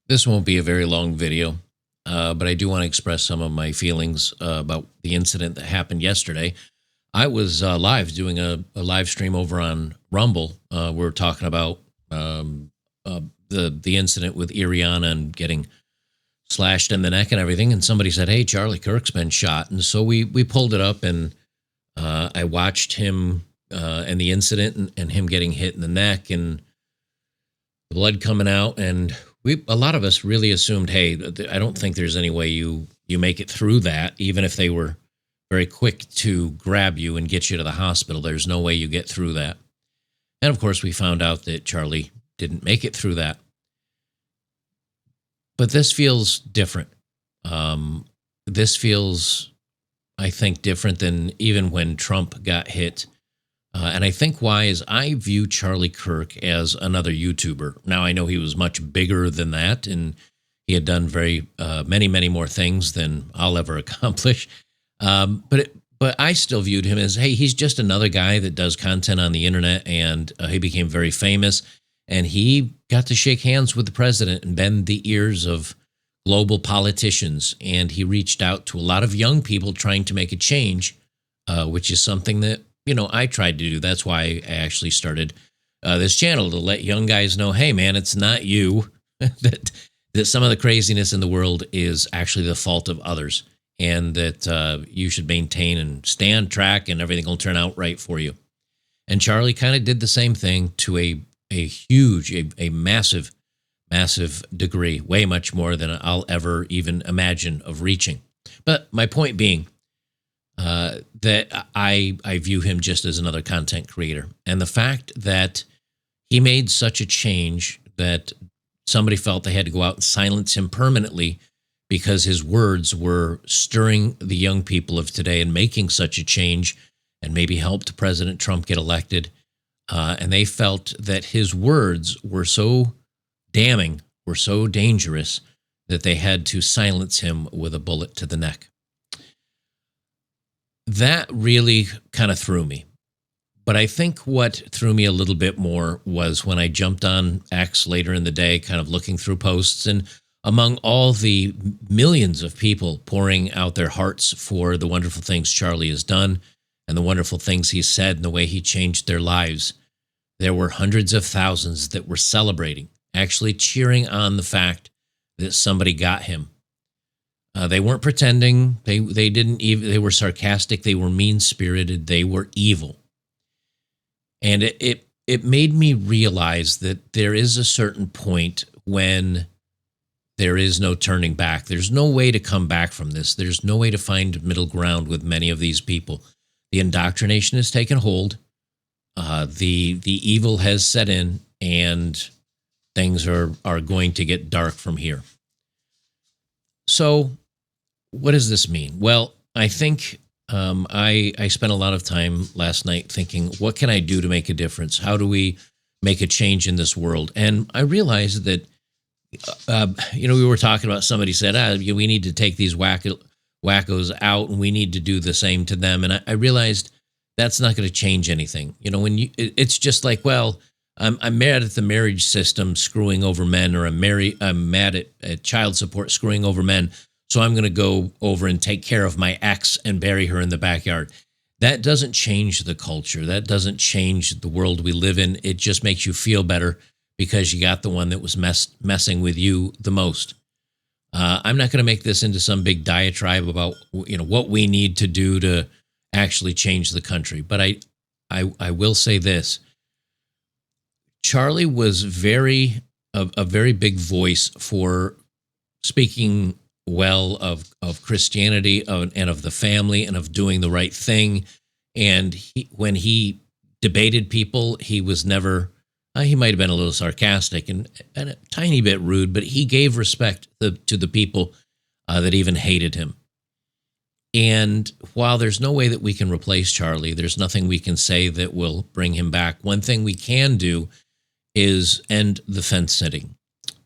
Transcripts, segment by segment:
This won't be a very long video, but I do want to express some of my feelings about the incident that happened yesterday. I was live doing a live stream over on Rumble. We're talking about the incident with Iriana and getting slashed in the neck and everything. And somebody said, "Hey, Charlie Kirk's been shot," and so we pulled it up and I watched him and the incident and him getting hit in the neck and the blood coming out, and a lot of us really assumed, hey, I don't think there's any way you make it through that, even if they were very quick to grab you and get you to the hospital. There's no way you get through that. And of course, we found out that Charlie didn't make it through that. But this feels different. This feels, I think, different than even when Trump got hit. And I think why is I view Charlie Kirk as another YouTuber. Now, I know he was much bigger than that, and he had done very many more things than I'll ever accomplish. But I still viewed him as, hey, he's just another guy that does content on the internet, and he became very famous, and he got to shake hands with the president and bend the ears of global politicians, and he reached out to a lot of young people trying to make a change, which is something that I tried to do. That's why I actually started this channel, to let young guys know, hey, man, it's not you. that some of the craziness in the world is actually the fault of others, and that you should maintain and stay on track, and everything will turn out right for you. And Charlie kind of did the same thing to a huge, a massive degree, way much more than I'll ever even imagine of reaching. But my point being, that I view him just as another content creator. And the fact that he made such a change that somebody felt they had to go out and silence him permanently because his words were stirring the young people of today and making such a change, and maybe helped President Trump get elected. And they felt that his words were so damning, were so dangerous, that they had to silence him with a bullet to the neck. That really kind of threw me. But I think what threw me a little bit more was when I jumped on X later in the day, kind of looking through posts, and among all the millions of people pouring out their hearts for the wonderful things Charlie has done and the wonderful things he said and the way he changed their lives, there were hundreds of thousands that were celebrating, actually cheering on the fact that somebody got him. They weren't pretending. They didn't even. They were sarcastic. They were mean-spirited. They were evil. And it made me realize that there is a certain point when there is no turning back. There's no way to come back from this. There's no way to find middle ground with many of these people. The indoctrination has taken hold. The evil has set in, and things are going to get dark from here. So, what does this mean? Well, I think I spent a lot of time last night thinking, what can I do to make a difference? How do we make a change in this world? And I realized that, we were talking about, somebody said, we need to take these wackos out, and we need to do the same to them. And I realized that's not going to change anything. It's just like, well, I'm mad at the marriage system screwing over men, or I'm mad at child support screwing over men, so I'm going to go over and take care of my ex and bury her in the backyard. That doesn't change the culture. That doesn't change the world we live in. It just makes you feel better because you got the one that was messing with you the most. I'm not going to make this into some big diatribe about what we need to do to actually change the country. But I will say this. Charlie was a very big voice for speaking well of Christianity and of the family and of doing the right thing. And when he debated people, he was never, he might have been a little sarcastic and a tiny bit rude, but he gave respect to the people that even hated him. And while there's no way that we can replace Charlie, there's nothing we can say that will bring him back. One thing we can do is end the fence sitting.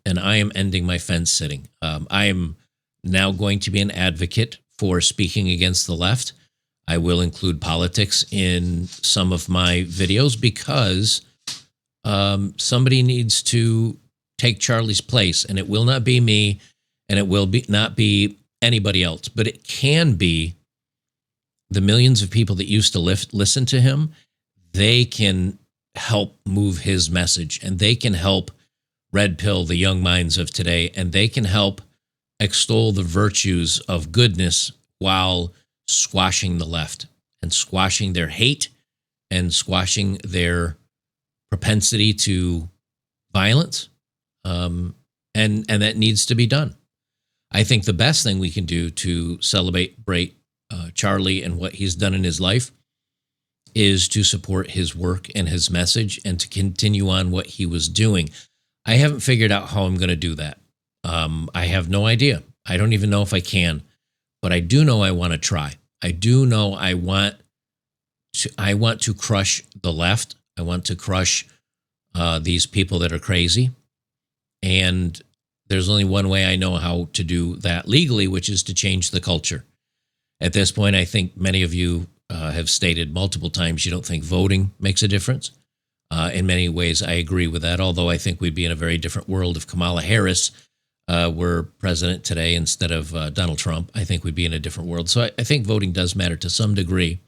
And I am ending my fence sitting. I am now going to be an advocate for speaking against the left. I will include politics in some of my videos because somebody needs to take Charlie's place, and it will not be me, and it will be not be anybody else, but it can be the millions of people that used to listen to him. They can help move his message, and they can help red pill the young minds of today, and they can help extol the virtues of goodness while squashing the left and squashing their hate and squashing their propensity to violence. And that needs to be done. I think the best thing we can do to celebrate Charlie and what he's done in his life is to support his work and his message and to continue on what he was doing. I haven't figured out how I'm going to do that. I have no idea. I don't even know if I can, but I do know I want to try. I do know I want to crush the left. I want to crush these people that are crazy. And there's only one way I know how to do that legally, which is to change the culture. At this point, I think many of you have stated multiple times you don't think voting makes a difference. In many ways, I agree with that, although I think we'd be in a very different world if Kamala Harris were president today instead of Donald Trump. I think we'd be in a different world. So I think voting does matter to some degree.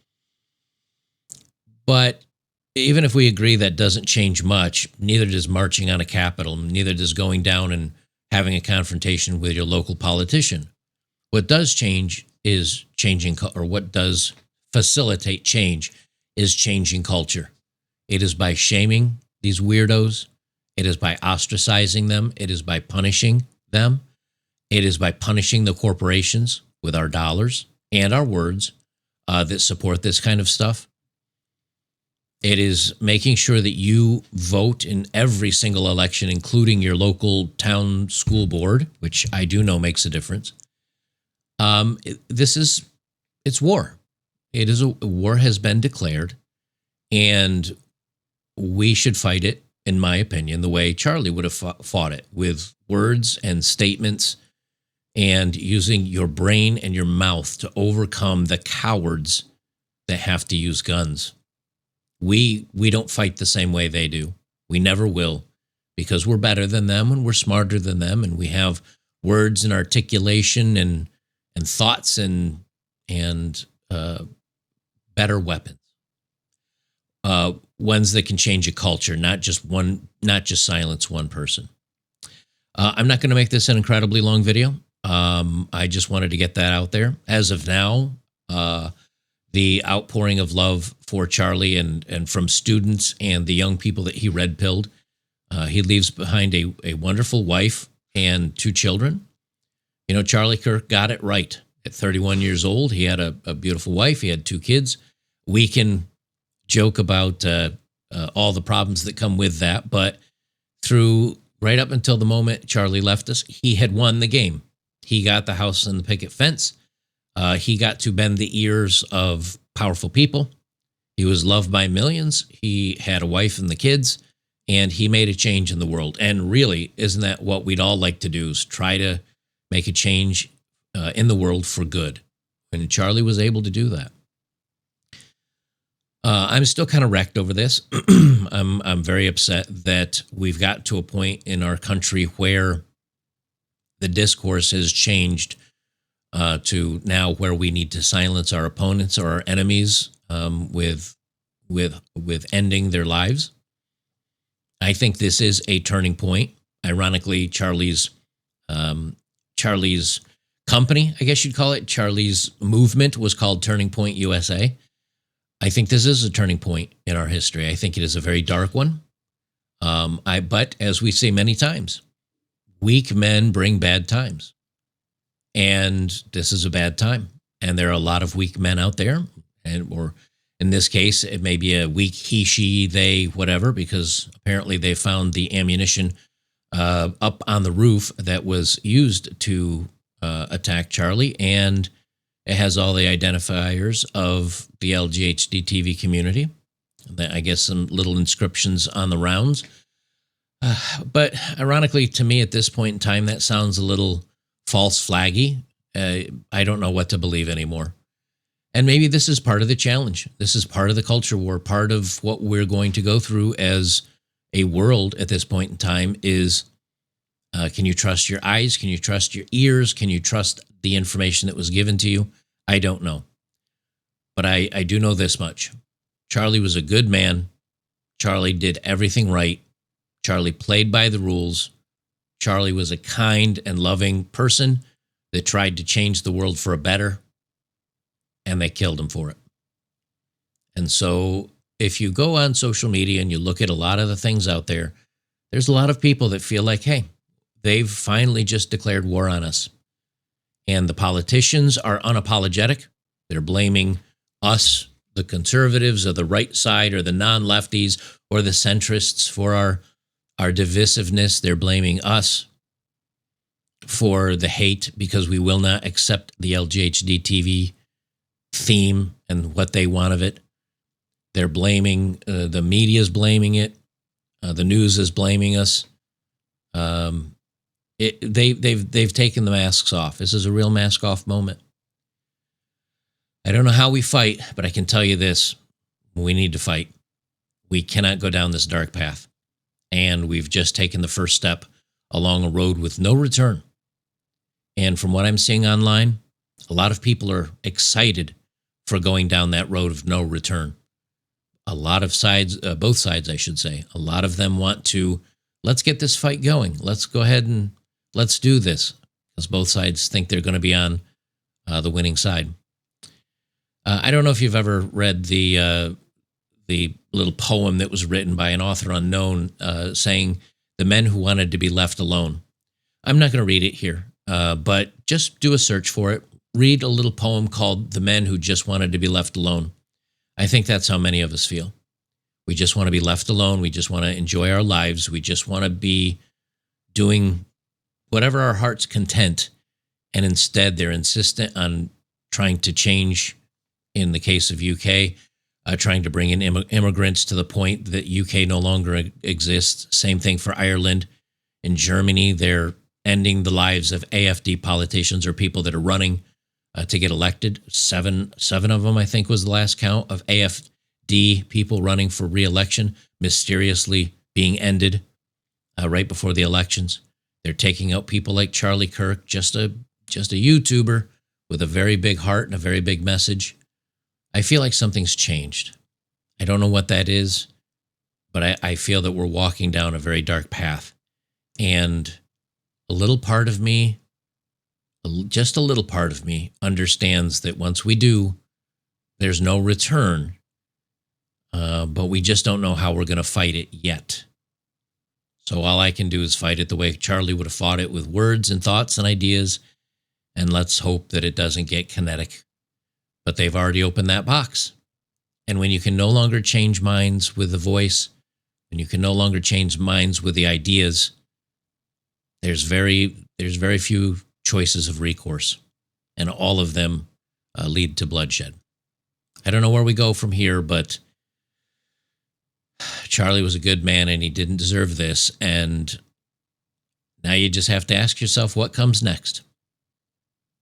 But even if we agree that doesn't change much, neither does marching on a Capitol, neither does going down and having a confrontation with your local politician. What does change is changing, or what does facilitate change is changing culture. It is by shaming these weirdos. It is by ostracizing them. It is by punishing them. It is by punishing the corporations with our dollars and our words that support this kind of stuff. It is making sure that you vote in every single election, including your local town school board, which I do know makes a difference. It's war. It is a war has been declared, and we should fight it, in my opinion, the way Charlie would have fought it, with words and statements and using your brain and your mouth to overcome the cowards that have to use guns. We don't fight the same way they do. We never will, because we're better than them and we're smarter than them, and we have words and articulation and thoughts and better weapons. Ones that can change a culture, not just silence one person. I'm not going to make this an incredibly long video. I just wanted to get that out there. As of now, the outpouring of love for Charlie and from students and the young people that he red-pilled. He leaves behind a wonderful wife and 2 children. You know, Charlie Kirk got it right. At 31 years old, he had a beautiful wife. He had 2 kids. We can joke about all the problems that come with that, but through right up until the moment Charlie left us, he had won the game. He got the house and the picket fence. He got to bend the ears of powerful people. He was loved by millions. He had a wife and the kids, and he made a change in the world. And really, isn't that what we'd all like to do, is try to make a change in the world for good? And Charlie was able to do that. I'm still kind of wrecked over this. I'm very upset that we've got to a point in our country where the discourse has changed to now where we need to silence our opponents or our enemies with ending their lives. I think this is a turning point. Ironically, Charlie's company, I guess you'd call it, Charlie's movement was called Turning Point USA. I think this is a turning point in our history. I think it is a very dark one. But as we say many times, weak men bring bad times. And this is a bad time. And there are a lot of weak men out there. Or in this case, it may be a weak he, she, they, whatever, because apparently they found the ammunition up on the roof that was used to attack Charlie. And it has all the identifiers of the LGHD TV community. I guess some little inscriptions on the rounds. But ironically, to me at this point in time, that sounds a little false flaggy. I don't know what to believe anymore. And maybe this is part of the challenge. This is part of the culture war. Part of what we're going to go through as a world at this point in time is Can you trust your eyes? Can you trust your ears? Can you trust the information that was given to you? I don't know. But I do know this much. Charlie was a good man. Charlie did everything right. Charlie played by the rules. Charlie was a kind and loving person that tried to change the world for a better, and they killed him for it. And so if you go on social media and you look at a lot of the things out there, there's a lot of people that feel like, hey, they've finally just declared war on us. And the politicians are unapologetic. They're blaming us, the conservatives or the right side or the non-lefties or the centrists for our divisiveness. They're blaming us for the hate because we will not accept the LGHD TV theme and what they want of it. They're blaming, the media's blaming it. The news is blaming us. They've taken the masks off. This is a real mask off moment. I don't know how we fight, but I can tell you this. We need to fight. We cannot go down this dark path. And we've just taken the first step along a road with no return. And from what I'm seeing online, a lot of people are excited for going down that road of no return. A lot of sides, both sides, I should say, a lot of them want to, let's get this fight going. Let's go ahead and let's do this. Because both sides think they're going to be on the winning side. I don't know if you've ever read the little poem that was written by an author unknown saying, "The men who wanted to be left alone." I'm not going to read it here, but just do a search for it. Read a little poem called "The Men Who Just Wanted to Be Left Alone." I think that's how many of us feel. We just want to be left alone. We just want to enjoy our lives. We just want to be doing whatever our heart's content. And instead, they're insistent on trying to change, in the case of UK, trying to bring in immigrants to the point that UK no longer exists. Same thing for Ireland. In Germany, they're ending the lives of AfD politicians or people that are running to get elected. Seven of them, I think, was the last count of AfD people running for re-election, mysteriously being ended right before the elections. They're taking out people like Charlie Kirk, just a YouTuber with a very big heart and a very big message. I feel like something's changed. I don't know what that is, but I feel that we're walking down a very dark path. And a little part of me, just a little part of me, understands that once we do, there's no return. But we just don't know how we're going to fight it yet. So all I can do is fight it the way Charlie would have fought it, with words and thoughts and ideas. And let's hope that it doesn't get kinetic. But they've already opened that box. And when you can no longer change minds with the voice, when you can no longer change minds with the ideas, there's very few choices of recourse. And all of them lead to bloodshed. I don't know where we go from here, but Charlie was a good man and he didn't deserve this. And now you just have to ask yourself what comes next.